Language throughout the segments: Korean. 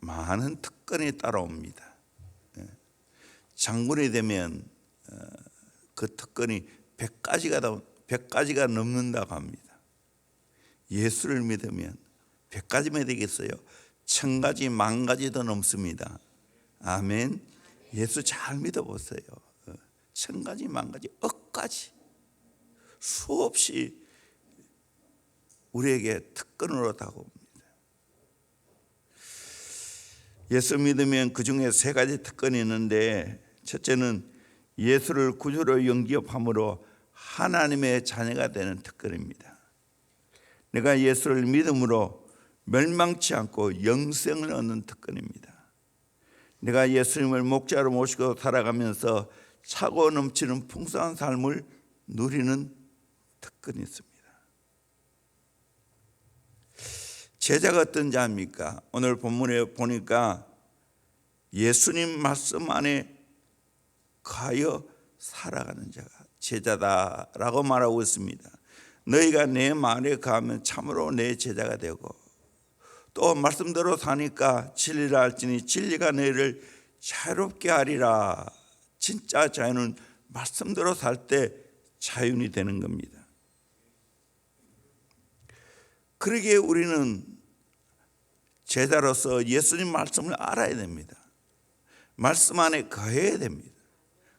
많은 특권이 따라옵니다. 장군이 되면 그 특권이 100가지가 넘는다고 합니다. 예수를 믿으면 100가지만 되겠어요? 1000가지, 10,000가지도 넘습니다. 아멘. 예수 잘 믿어보세요. 1000가지, 10,000가지, 억가지 수없이 우리에게 특권으로 다가옵니다. 예수 믿으면 그 중에 3가지 특권이 있는데, 첫째는 예수를 구주로 영접함으로 하나님의 자녀가 되는 특권입니다. 내가 예수를 믿음으로 멸망치 않고 영생을 얻는 특권입니다. 내가 예수님을 목자로 모시고 살아가면서 차고 넘치는 풍성한 삶을 누리는 특권이 있습니다. 제자가 어떤 자입니까? 오늘 본문에 보니까 예수님 말씀 안에 가여 살아가는 자가 제자다라고 말하고 있습니다. 너희가 내 말에 가면 참으로 내 제자가 되고, 또 말씀대로 사니까 진리를 알지니 진리가 너희를 자유롭게 하리라. 진짜 자유는 말씀대로 살 때 자유인이 되는 겁니다. 그러기에 우리는 제자로서 예수님 말씀을 알아야 됩니다. 말씀 안에 거해야 됩니다.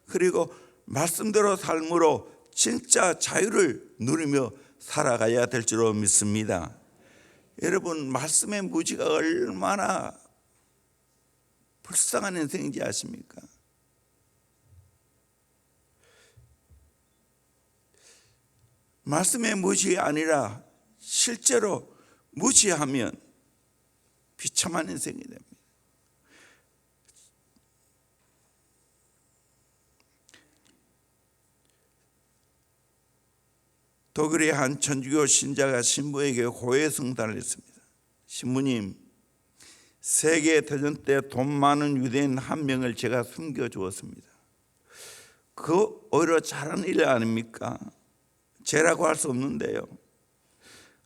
그리고 말씀대로 삶으로 진짜 자유를 누리며 살아가야 될 줄로 믿습니다. 여러분, 말씀의 무지가 얼마나 불쌍한 인생인지 아십니까? 말씀의 무지가 아니라 실제로 무지하면 비참한 인생이 됩니다. 독일의 한 천주교 신자가 신부에게 고해성사를 했습니다. 신부님, 세계 대전 때 돈 많은 유대인 한 명을 제가 숨겨주었습니다. 그거 오히려 잘한 일 아닙니까? 죄라고 할 수 없는데요.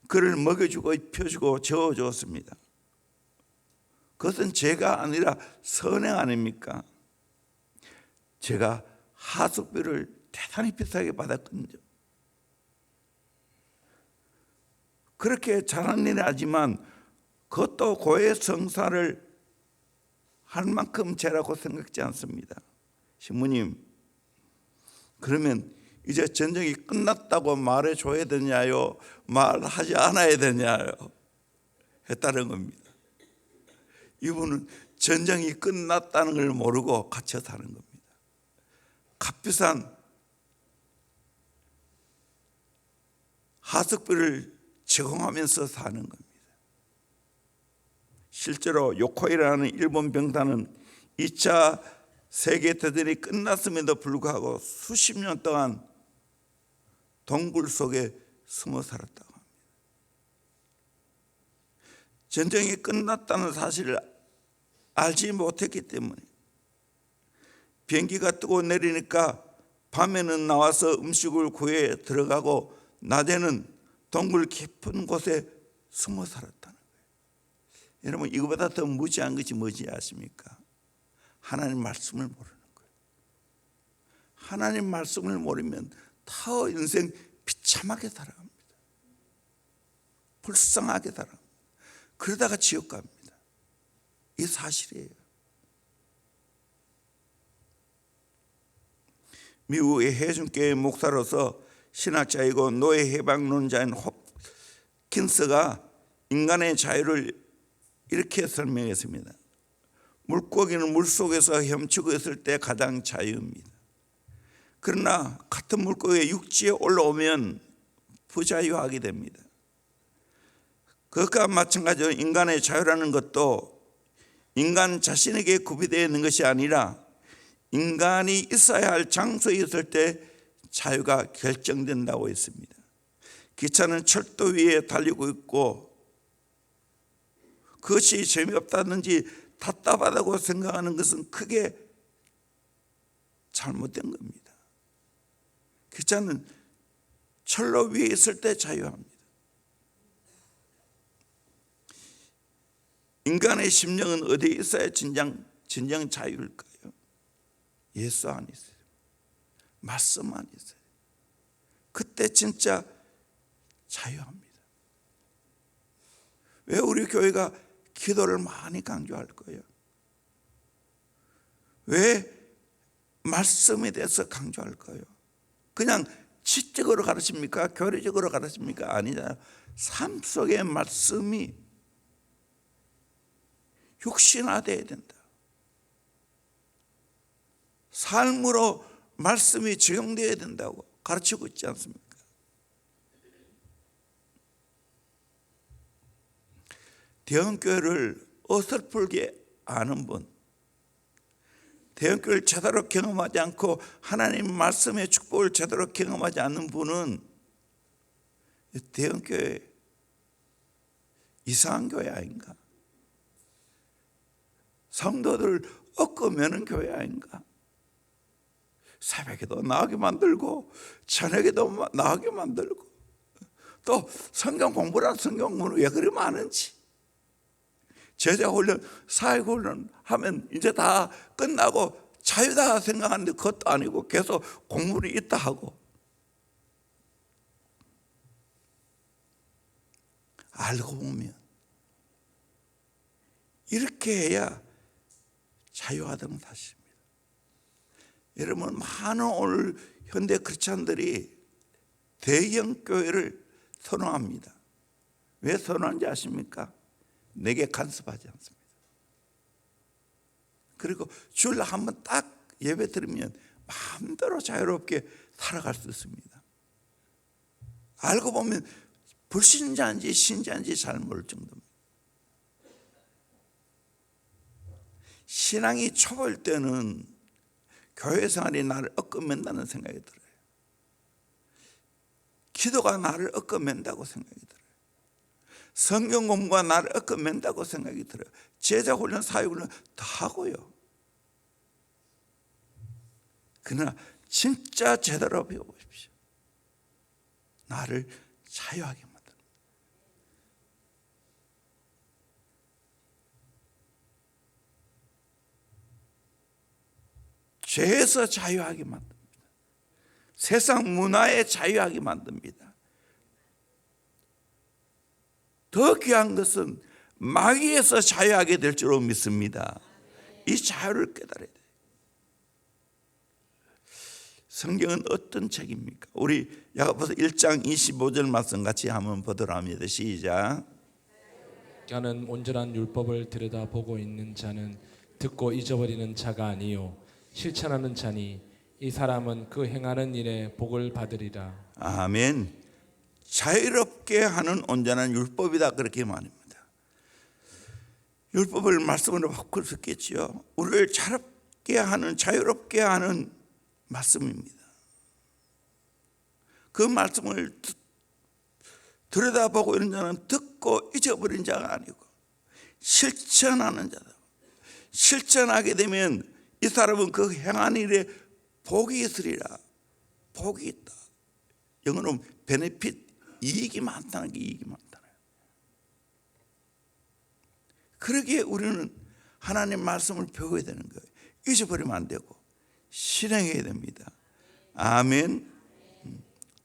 그를 먹여주고 입혀주고 재워주었습니다. 그것은 죄가 아니라 선행 아닙니까? 제가 하숙비를 대단히 비싸게 받았거든요. 그렇게 잘한 일이 하지만 그것도 고해성사를 할 만큼 죄라고 생각지 않습니다. 신부님, 그러면 이제 전쟁이 끝났다고 말해줘야 되냐요? 말하지 않아야 되냐요? 했다는 겁니다. 이분은 전쟁이 끝났다는 걸 모르고 갇혀 사는 겁니다. 값비싼 하숙비를 제공하면서 사는 겁니다. 실제로 요코이라는 일본 병사는 2차 세계대전이 끝났음에도 불구하고 수십 년 동안 동굴 속에 숨어 살았다고 합니다. 전쟁이 끝났다는 사실을 알지 못했기 때문에 비행기가 뜨고 내리니까 밤에는 나와서 음식을 구해 들어가고 낮에는 동굴 깊은 곳에 숨어 살았다는 거예요. 여러분, 이거보다 더 무지한 것이 뭔지 아십니까? 하나님 말씀을 모르는 거예요. 하나님 말씀을 모르면 더 인생 비참하게 살아갑니다. 불쌍하게 살아갑니다. 그러다가 지옥 갑니다. 이 사실이에요. 미국의 해중교회 목사로서 신학자이고 노예 해방론자인 홉킨스가 인간의 자유를 이렇게 설명했습니다. 물고기는 물속에서 헤엄치고 있을 때 가장 자유입니다. 그러나 같은 물고기가 육지에 올라오면 부자유하게 됩니다. 그것과 마찬가지로 인간의 자유라는 것도 인간 자신에게 구비되어 있는 것이 아니라 인간이 있어야 할 장소에 있을 때 자유가 결정된다고 했습니다. 기차는 철도 위에 달리고 있고 그것이 재미없다든지 답답하다고 생각하는 것은 크게 잘못된 겁니다. 기차는 철로 위에 있을 때 자유합니다. 인간의 심령은 어디에 있어야 진정 자유일까요? 예수 안에 있어요. 말씀 안에 있어요. 그때 진짜 자유합니다. 왜 우리 교회가 기도를 많이 강조할 거예요? 왜 말씀에 대해서 강조할 거예요? 그냥 지적으로 가르칩니까? 교리적으로 가르칩니까? 아니잖아요. 삶 속의 말씀이 육신화되어야 된다. 삶으로 말씀이 적용되어야 된다고 가르치고 있지 않습니까? 대형교회를 어설프게 아는 분, 대형교회를 제대로 경험하지 않고 하나님 말씀의 축복을 제대로 경험하지 않는 분은 대형교회 이상한 교회 아닌가? 성도들 엇거매는 교회 아닌가? 새벽에도 나오게 만들고 저녁에도 나오게 만들고 또 성경 공부란 성경 공부는 왜 그리 많은지, 제자훈련, 사회훈련 하면 이제 다 끝나고 자유다 생각하는데 그것도 아니고 계속 공부는 있다 하고, 알고 보면 이렇게 해야 자유하다는 사실입니다. 여러분, 많은 오늘 현대 크리스찬들이 대형 교회를 선호합니다. 왜 선호하는지 아십니까? 내게 간섭하지 않습니다. 그리고 주일 한번 딱 예배 드리면 마음대로 자유롭게 살아갈 수 있습니다. 알고 보면 불신자인지 신자인지 잘 모를 정도입니다. 신앙이 초보일 때는 교회 생활이 나를 엇금맨다는 생각이 들어요. 기도가 나를 엇금맨다고 생각이 들어요. 성경 공부가 나를 엇금맨다고 생각이 들어요. 제자훈련, 사회훈련 다 하고요. 그러나 진짜 제대로 배워보십시오. 나를 자유하게 만듭니다. 죄에서 자유하게 만듭니다. 세상 문화에 자유하게 만듭니다. 더 귀한 것은 마귀에서 자유하게 될 줄로 믿습니다. 이 자유를 깨달아야 돼요. 성경은 어떤 책입니까? 우리 야고보서 1장 25절 말씀 같이 한번 보도록 합니다. 시작. 자는 온전한 율법을 들여다보고 있는 자는 듣고 잊어버리는 자가 아니요 실천하는 자니 이 사람은 그 행하는 일에 복을 받으리라. 아멘. 자유롭게 하는 온전한 율법이다, 그렇게 말합니다. 율법을 말씀으로 바꿀 수 있겠죠. 우리를 자유롭게 하는 말씀입니다. 그 말씀을 들여다보고 있는 자는 듣고 잊어버린 자가 아니고 실천하는 자다. 실천하게 되면 이 사람은 그 행한 일에 복이 있으리라. 복이 있다. 영어로 베네핏, 이익이 많다는 게 이익이 많다는. 그러기에 우리는 하나님 말씀을 배워야 되는 거예요. 잊어버리면 안 되고 실행해야 됩니다. 아멘.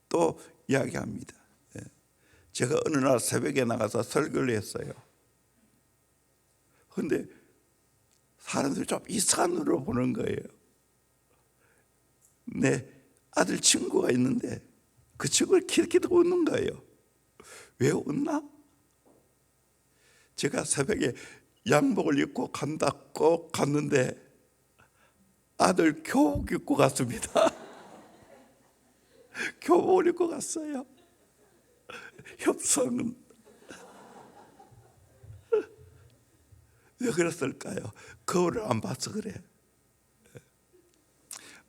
또 이야기합니다. 제가 어느 날 새벽에 나가서 설교를 했어요. 그런데 사람들이 좀 이상한 눈으로 보는 거예요. 내 아들 친구가 있는데 그 친구를 키키도 웃는 거예요. 왜 웃나? 제가 새벽에 양복을 입고 간다고 갔는데 아들 교복 입고 갔습니다. 교복을 입고 갔어요. 협성은 왜 그랬을까요? 거울을 안 봐서 그래.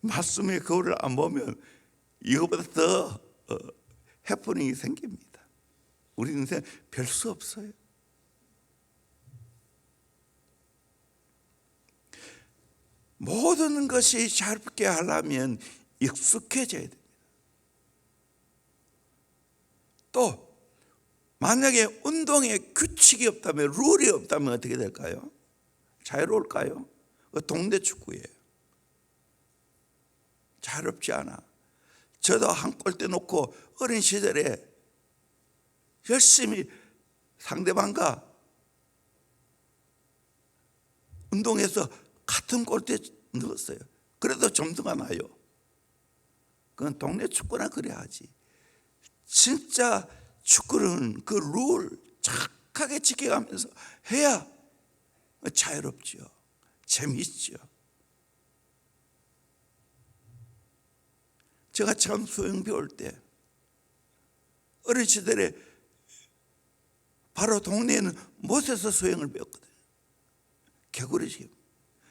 말씀의 거울을 안 보면 이거보다 더 해프닝이 생깁니다. 우리 인생 별 수 없어요. 모든 것이 자유롭게 하려면 익숙해져야 됩니다. 또 만약에 운동에 규칙이 없다면, 룰이 없다면 어떻게 될까요? 자유로울까요? 동네 축구예요. 자유롭지 않아. 저도 한 골대 놓고 어린 시절에 열심히 상대방과 운동해서 같은 골대 넣었어요. 그래도 점수가 나요. 그건 동네 축구나 그래야 하지. 진짜 축구는 그 룰 착하게 지켜가면서 해야 자유롭죠. 재미있죠. 제가 처음 수영 배울 때 어린 시절에 바로 동네에는 못해서 수영을 배웠거든요. 개구리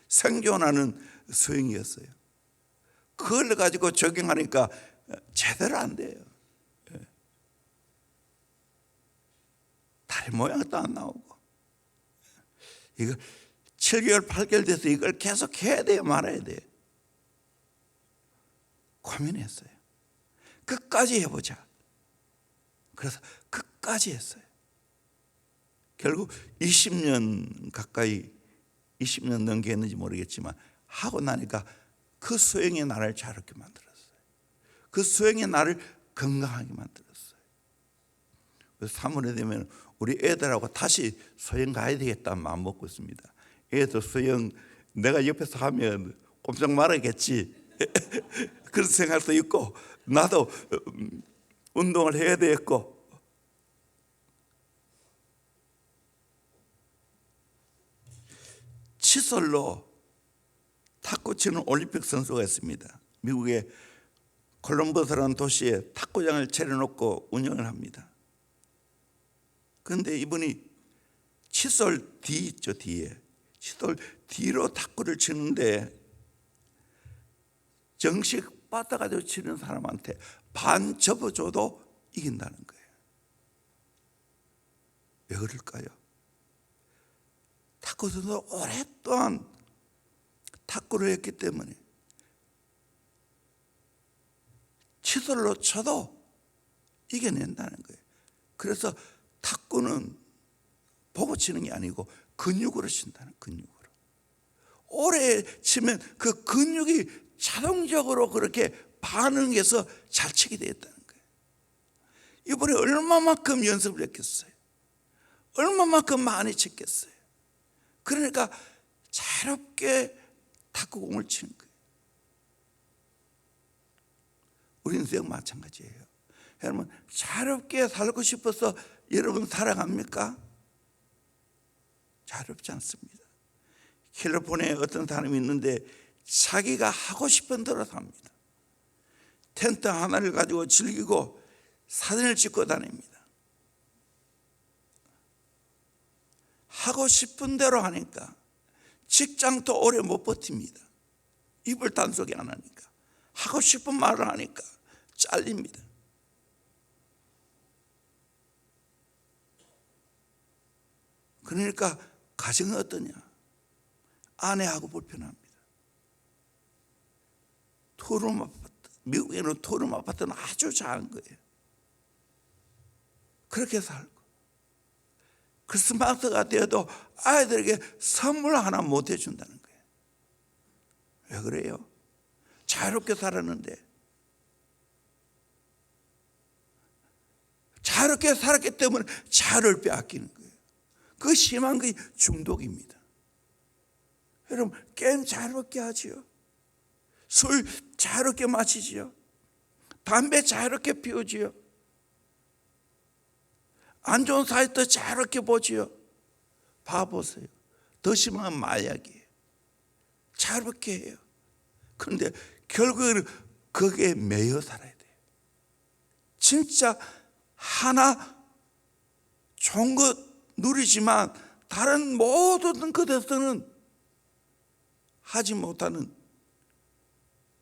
생존하는 수영이었어요. 그걸 가지고 적용하니까 제대로 안 돼요. 다리 모양도 안 나오고. 이거 7개월 8개월 돼서 이걸 계속 해야 돼요, 말아야 돼요. 고민했어요. 끝까지 해보자. 그래서 끝까지 했어요. 결국 20년 가까이, 20년 넘게 했는지 모르겠지만 하고 나니까 그 수영이 나를 자유롭게 만들었어요. 그 수영이 나를 건강하게 만들었어요. 그래서 3월에 되면 우리 애들하고 다시 수영 가야 되겠다는 마음 먹고 있습니다. 애들 수영 내가 옆에서 하면 꼼짝 말하겠지. 그런 생각도 있고, 나도 운동을 해야 되겠고. 칫솔로 탁구 치는 올림픽 선수가 있습니다. 미국의 콜럼버스라는 도시에 탁구장을 차려놓고 운영을 합니다. 그런데 이분이 칫솔 뒤 있죠, 뒤에. 칫솔 뒤로 탁구를 치는데 정식 빠따가지고 치는 사람한테 반 접어줘도 이긴다는 거예요. 왜 그럴까요? 탁구 선수가 오랫동안 탁구를 했기 때문에 칫솔로 쳐도 이겨낸다는 거예요. 그래서 탁구는 보고 치는 게 아니고 근육으로 친다는, 근육으로. 오래 치면 그 근육이 자동적으로 그렇게 반응해서 잘 치게 되었다는 거예요. 이번에 얼마만큼 연습을 했겠어요? 얼마만큼 많이 쳤겠어요? 그러니까 자유롭게 탁구공을 치는 거예요. 우리 인생 마찬가지예요. 여러분, 자유롭게 살고 싶어서 여러분 살아갑니까? 자유롭지 않습니다. 캘리포니아에 어떤 사람이 있는데 자기가 하고 싶은 대로 삽니다. 텐트 하나를 가지고 즐기고 사진을 찍고 다닙니다. 하고 싶은 대로 하니까 직장도 오래 못 버팁니다. 입을 단속이 안 하니까. 하고 싶은 말을 하니까 잘립니다. 그러니까 가정은 어떠냐? 아내하고 불편합니다. 투룸 아파트, 미국에는 투룸 아파트는 아주 작은 거예요. 그렇게 살고 크리스마스가 되어도 아이들에게 선물 하나 못 해준다는 거예요. 왜 그래요? 자유롭게 살았는데, 자유롭게 살았기 때문에 자유를 빼앗기는 거예요. 그 심한 게 중독입니다. 여러분, 게임 자유롭게 하지요. 술 자유롭게 마시지요. 담배 자유롭게 피우지요. 안 좋은 사이트 자유롭게 보지요. 봐보세요. 더 심한 마약이에요. 자유롭게 해요. 그런데 결국에는 거기에 매여 살아야 돼요. 진짜 하나 좋은 것 누리지만 다른 모든 것에서는 하지 못하는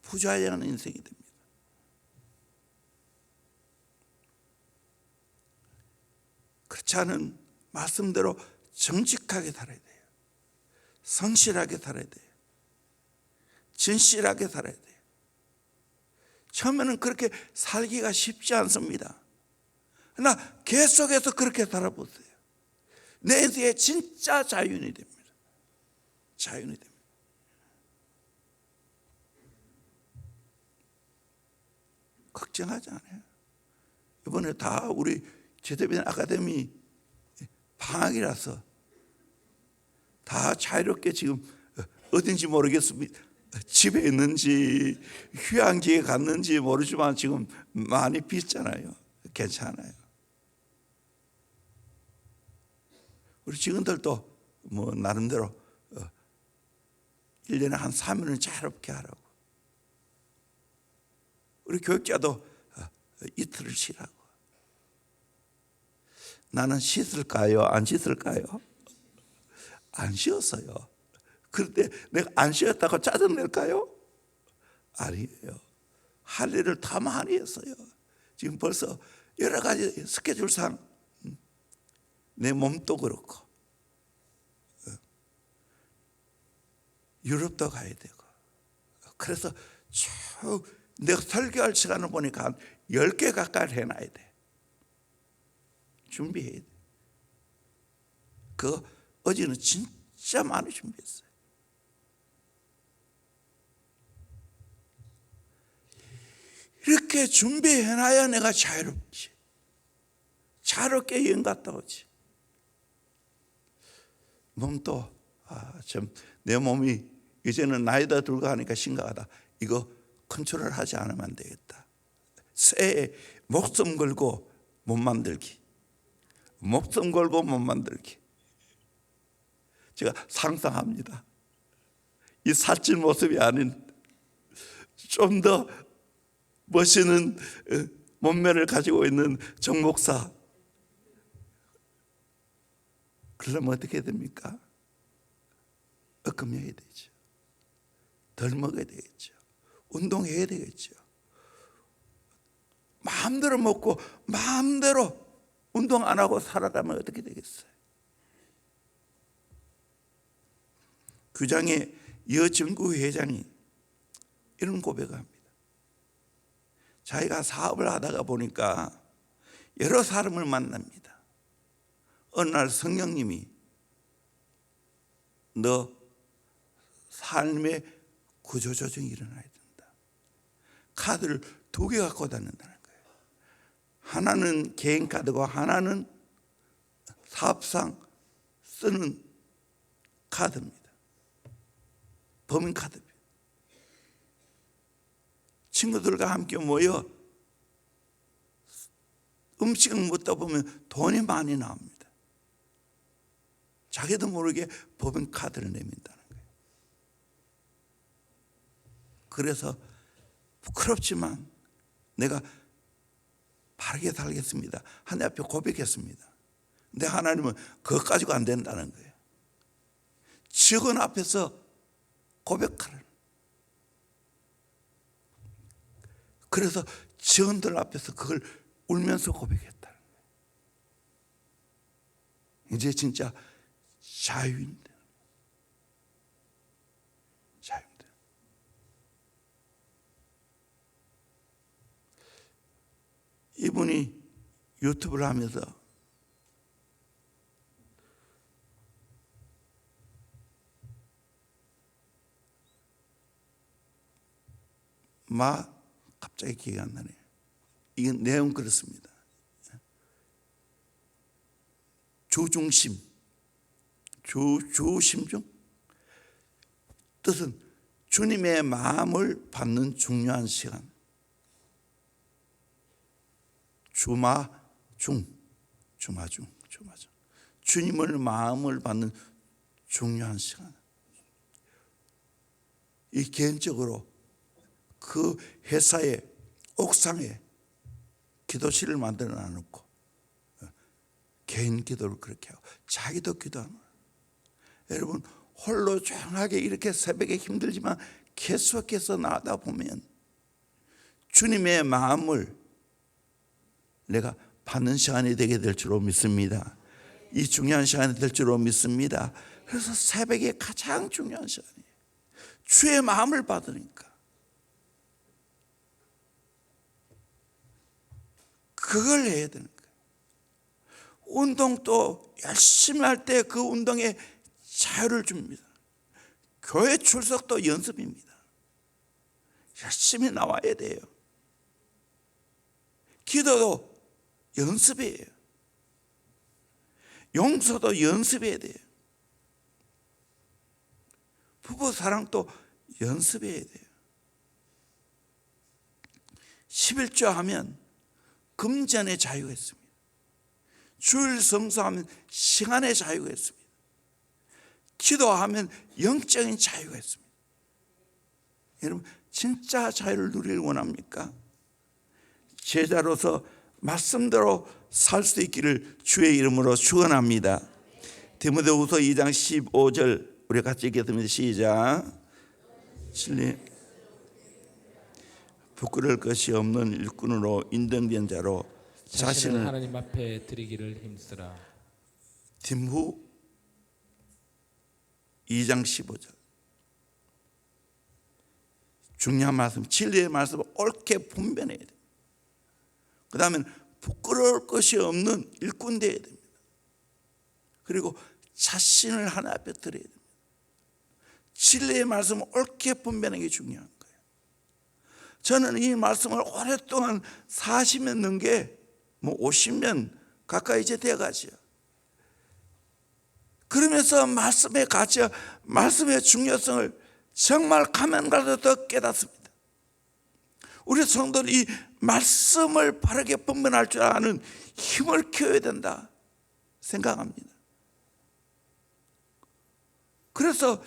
부자연한 인생이 됩니다. 그렇지 않은 말씀대로 정직하게 살아야 돼요. 성실하게 살아야 돼요. 진실하게 살아야 돼요. 처음에는 그렇게 살기가 쉽지 않습니다. 그러나 계속해서 그렇게 살아보세요. 내 인생에 진짜 자유인이 됩니다. 자유인이 됩니다. 걱정하지 않아요. 이번에 다 우리 제대비전 아카데미 방학이라서 다 자유롭게 지금 어딘지 모르겠습니다. 집에 있는지 휴양지에 갔는지 모르지만 지금 많이 비잖아요. 괜찮아요. 우리 직원들도 뭐 나름대로 1년에 한 3일은 자유롭게 하라고. 우리 교육자도 이틀을 쉬라고. 나는 씻을까요? 안 씻을까요? 안 쉬었어요. 그런데 내가 안 쉬었다고 짜증낼까요? 아니에요. 할 일을 다 많이 했어요. 지금 벌써 여러 가지 스케줄상 내 몸도 그렇고 유럽도 가야 되고, 그래서 쭉 내가 설교할 시간을 보니까 한 10개 가까이 해놔야 돼. 준비해야 돼. 그 어제는 진짜 많이 준비했어요. 이렇게 준비해놔야 내가 자유롭지. 자유롭게 여행 갔다 오지. 몸도 참 내 몸이 이제는 나이가 들고 하니까 심각하다. 이거 컨트롤 하지 않으면 안 되겠다. 새해 목숨 걸고 못 만들기. 목숨 걸고 못 만들기. 제가 상상합니다. 이 살찐 모습이 아닌 좀 더 멋있는 몸매를 가지고 있는 정 목사. 그러면 어떻게 됩니까? 억금해야 되죠. 덜 먹어야 되겠죠. 운동해야 되겠죠. 마음대로 먹고 마음대로 운동 안 하고 살아가면 어떻게 되겠어요? 규장의 여정구 회장이 이런 고백을 합니다. 자기가 사업을 하다가 보니까 여러 사람을 만납니다. 어느 날 성령님이 너 삶의 구조조정이 일어나야 된다. 카드를 2개 갖고 다닌다는 거예요. 하나는 개인 카드고 하나는 사업상 쓰는 카드입니다. 범인 카드입니다. 친구들과 함께 모여 음식을 먹다 보면 돈이 많이 나옵니다. 자기도 모르게 법인 카드를 내민다는 거예요. 그래서 부끄럽지만 내가 바르게 살겠습니다. 하나님 앞에 고백했습니다. 근데 하나님은 그것 가지고 안 된다는 거예요. 직원 앞에서 고백하라는. 그래서 직원들 앞에서 그걸 울면서 고백했다는 거예요. 이제 진짜 자유인들. 자유인들. 이분이 유튜브를 하면서 갑자기 기억이 안 나네요. 이건 내용 그렇습니다. 주중심, 주심중 뜻은 주님의 마음을 받는 중요한 시간. 주마중. 주님의 마음을 받는 중요한 시간. 이 개인적으로 그 회사의 옥상에 기도실을 만들어 놔놓고 개인 기도를 그렇게 하고 자기도 기도하는 거예요. 여러분 홀로 조용하게 이렇게 새벽에 힘들지만 계속해서 나가다 보면 주님의 마음을 내가 받는 시간이 되게 될 줄로 믿습니다. 이 중요한 시간이 될 줄로 믿습니다. 그래서 새벽에 가장 중요한 시간이에요. 주의 마음을 받으니까. 그걸 해야 되는 거예요. 운동도 열심히 할 때 그 운동에 자유를 줍니다. 교회 출석도 연습입니다. 열심히 나와야 돼요. 기도도 연습이에요. 용서도 연습해야 돼요. 부부 사랑도 연습해야 돼요. 11조 하면 금전의 자유가 있습니다. 주일 성수하면 시간의 자유가 있습니다. 기도하면 영적인 자유가 있습니다. 여러분 진짜 자유를 누리길 원합니까? 제자로서 말씀대로 살 수 있기를 주의 이름으로 축원합니다. 디모데후서 2장 15절 우리 같이 읽겠습니다. 시작. 진리 부끄러울 것이 없는 일꾼으로 인정된 자로 자신을 하나님 앞에 드리기를 힘쓰라. 디모 2장 15절 중요한 말씀, 진리의 말씀을 옳게 분별해야 됩니다. 그 다음에 부끄러울 것이 없는 일꾼 되어야 됩니다. 그리고 자신을 하나님 앞에 드려야 됩니다. 진리의 말씀을 옳게 분별하는 게 중요한 거예요. 저는 이 말씀을 오랫동안 40년 넘게 50년 가까이 이제 돼가지요. 그러면서 말씀의 가치와 말씀의 중요성을 정말 가면 갈수록 더 깨닫습니다. 우리 성도는 이 말씀을 바르게 분별할 줄 아는 힘을 키워야 된다 생각합니다. 그래서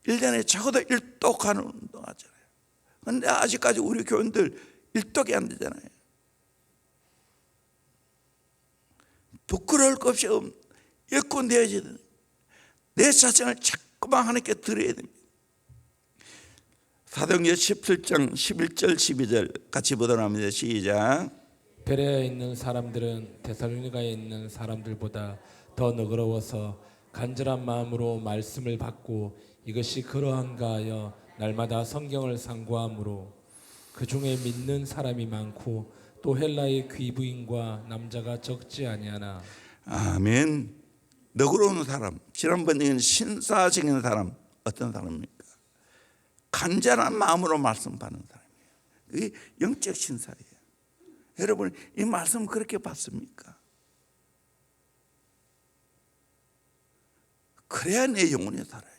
1년에 적어도 1독 하는 운동하잖아요. 그런데 아직까지 우리 교인들 1독이 안 되잖아요. 부끄러울 것이 없는 일꾼 되어야지 됩니다. 내 자신을 자꾸만 하나님께 드려야 됩니다. 사도행전 17장 11절 12절 같이 보도록 합니다. 시작. 베레아에 있는 사람들은 데살로니가에 있는 사람들보다 더 너그러워서 간절한 마음으로 말씀을 받고 이것이 그러한가 하여 날마다 성경을 상고함으로 그 중에 믿는 사람이 많고 또 헬라의 귀부인과 남자가 적지 아니하나. 아멘. 너그러운 사람, 지난번에는 신사적인 사람, 어떤 사람입니까? 간절한 마음으로 말씀 받는 사람이에요. 그게 영적 신사예요. 여러분 이 말씀 그렇게 받습니까? 그래야 내 영혼이 살아요.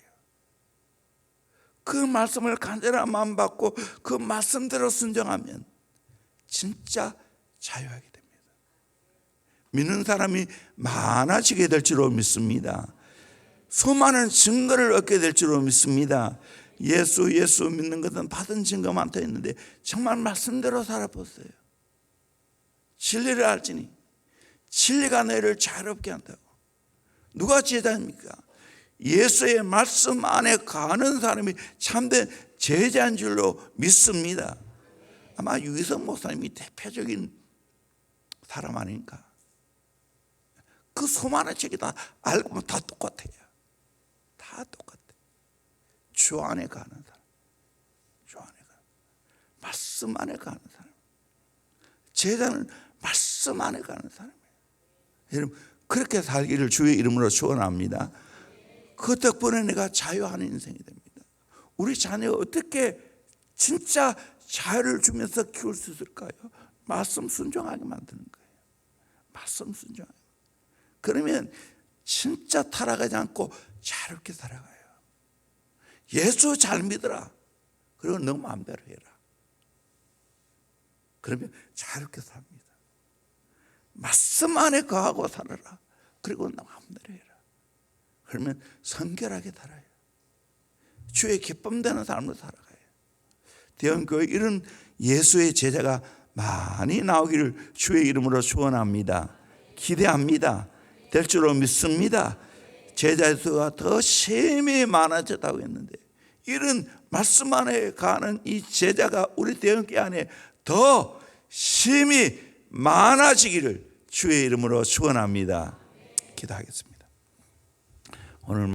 그 말씀을 간절한 마음 받고 그 말씀대로 순종하면 진짜 자유하게 됩니다. 믿는 사람이 많아지게 될 줄로 믿습니다. 수많은 증거를 얻게 될 줄로 믿습니다. 예수 믿는 것은 받은 증거 많다 했는데 정말 말씀대로 살아보세요. 진리를 알지니 진리가 너희를 자유롭게 한다고. 누가 제자입니까? 예수의 말씀 안에 가는 사람이 참된 제자인 줄로 믿습니다. 아마 유희성 목사님이 대표적인 사람 아닌가. 그 수많은 책이 다 알고 보면 다 똑같아요. 다 똑같아요. 주 안에 가는 사람, 주 안에 가는 말씀 안에 가는 사람. 제자는 말씀 안에 가는 사람이에요. 여러분 그렇게 살기를 주의 이름으로 축원합니다. 그 덕분에 내가 자유하는 인생이 됩니다. 우리 자녀가 어떻게 진짜 자유를 주면서 키울 수 있을까요? 말씀 순종하게 만드는 거예요. 말씀 순종하게. 그러면 진짜 타락하지 않고 자유롭게 살아가요. 예수 잘 믿어라. 그리고 너 마음대로 해라. 그러면 자유롭게 삽니다. 말씀 안에 거하고 살아라. 그리고 너 마음대로 해라. 그러면 성결하게 살아요. 주의 기쁨 되는 삶을 살아가요. 대형교회 이런 예수의 제자가 많이 나오기를 주의 이름으로 축원합니다. 기대합니다. 될 줄로 믿습니다. 제자 수가 더 심히 많아졌다고 했는데 이런 말씀 안에 가는 이 제자가 우리 대형교회 안에 더 심히 많아지기를 주의 이름으로 축원합니다. 기도하겠습니다. 오늘